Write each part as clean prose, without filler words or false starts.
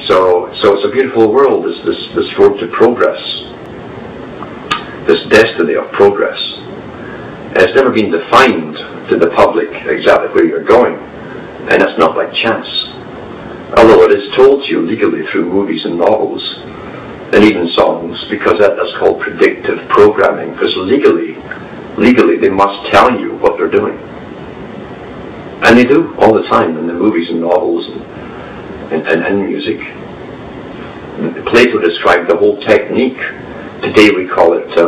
So it's a beautiful world, this road to progress, this destiny of progress. It's never been defined to the public exactly where you're going, and it's not by chance. Although it is told to you legally through movies and novels, and even songs, because that's called predictive programming, because legally they must tell you what they're doing. And they do all the time in the movies and novels and music. Plato described the whole technique. Today we call it a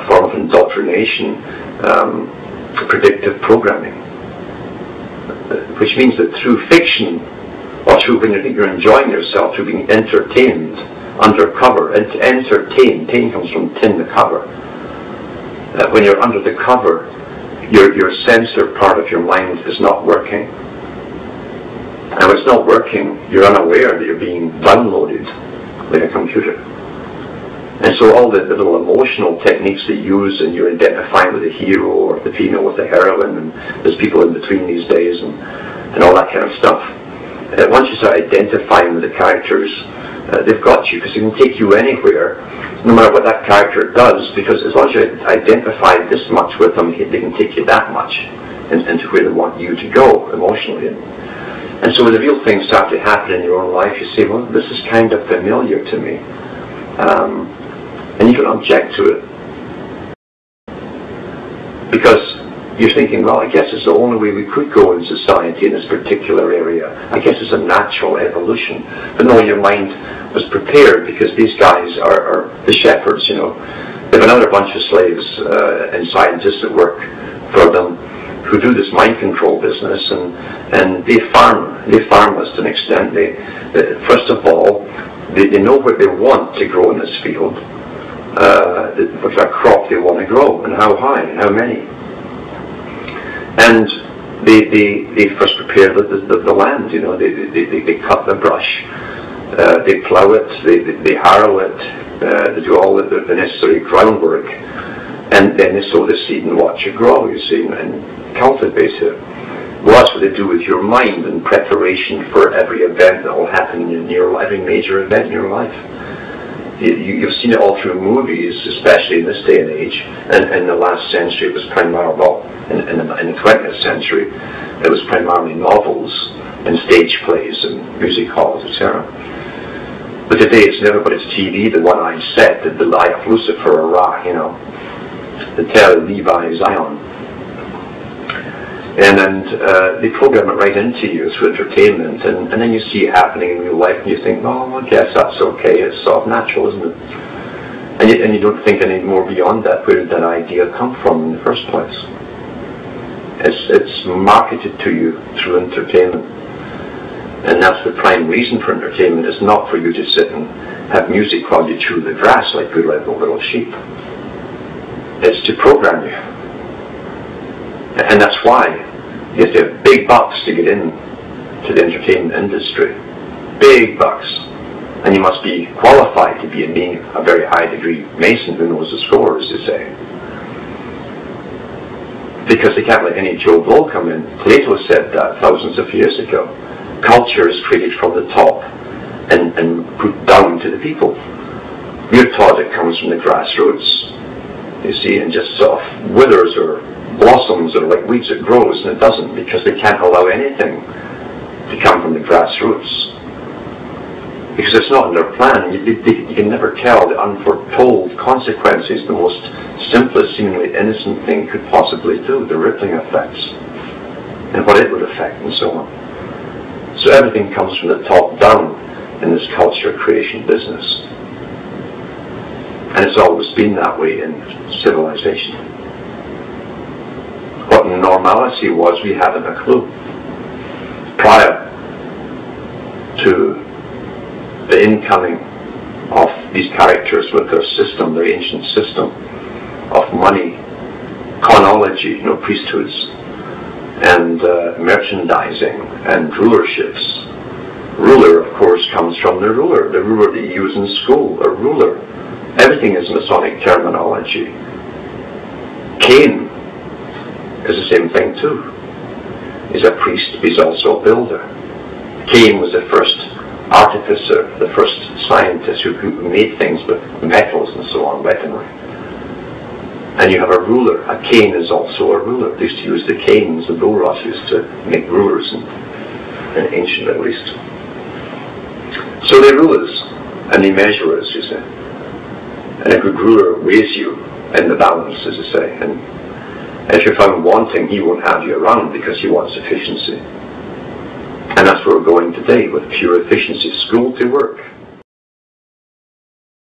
form of indoctrination, predictive programming, which means that through fiction, or through when you're enjoying yourself, through being entertained undercover, and to entertain, tin comes from tin, the cover. When you're under the cover, your sensor part of your mind is not working. And when it's not working, you're unaware that you're being downloaded like a computer. And so all the little emotional techniques they use, and you're identifying with the hero or the female with the heroine, and there's people in between these days, and all that kind of stuff. Once you start identifying with the characters, they've got you, because they can take you anywhere, no matter what that character does, because as long as you identify this much with them, they can take you that much into where they want you to go emotionally. And so when the real things start to happen in your own life, you say, well, this is kind of familiar to me. And you don't object to it. Because you're thinking, well, I guess it's the only way we could go in society in this particular area. I guess it's a natural evolution. But no, your mind was prepared, because these guys are the shepherds, you know. They have another bunch of slaves and scientists that work for them, who do this mind control business, and they farm us to an extent. First of all, they know what they want to grow in this field, what kind of crop they want to grow, and how high, and how many. And they first prepare the land, you know. They cut the brush, they plough it, they harrow it, they do all the necessary groundwork, and then they sow the seed and watch it grow, you see, and cultivate it. Well, that's what they do with your mind in preparation for every event that will happen in your life, every major event in your life. You've seen it all through movies, especially in this day and age. And in the last century, it was primarily, well, in the 20th century, it was primarily novels and stage plays and music halls, etc. But today it's in everybody's TV, the one-eyed set, the Lie of Lucifer, or Ra, you know, the Tell Levi Zion. And they program it right into you through entertainment, and then you see it happening in real life, and you think, oh, I guess that's okay, it's sort of natural, isn't it? And you don't think any more beyond that. Where did that idea come from in the first place? It's marketed to you through entertainment. And that's the prime reason for entertainment, is not for you to sit and have music while you chew the grass like good little sheep. It's to program you. And that's why you have to have big bucks to get in to the entertainment industry. Big bucks. And you must be qualified to be a very high degree Mason who knows the score, as they say. Because they can't let any Joe Blow come in. Plato said that thousands of years ago. Culture is created from the top and put down to the people. We're taught it comes from the grassroots, you see, and just sort of withers or blossoms or like weeds, it grows, and it doesn't, because they can't allow anything to come from the grassroots. Because it's not in their plan. You can never tell the unforetold consequences the most simplest, seemingly innocent thing could possibly do, the rippling effects, and what it would affect, and so on. So everything comes from the top down in this culture creation business. And it's always been that way in civilization. What normalcy was, we haven't a clue. Prior to the incoming of these characters with their system, their ancient system of money, chronology, priesthoods, and merchandising and rulerships. Ruler, of course, comes from the ruler that you use in school, a ruler. Everything is Masonic terminology. Cain is the same thing too. He's a priest, but he's also a builder. Cain was the first artificer, the first scientist who made things with metals and so on, weaponry. And you have a ruler. A cane is also a ruler. They used to use the canes, the bulrushes, to make rulers in ancient Middle East. So they rule us, and they measure us, you see. And a good ruler weighs you in the balance, as I say. And if you're found wanting, he won't have you around because he wants efficiency. And that's where we're going today, with pure efficiency. School to work.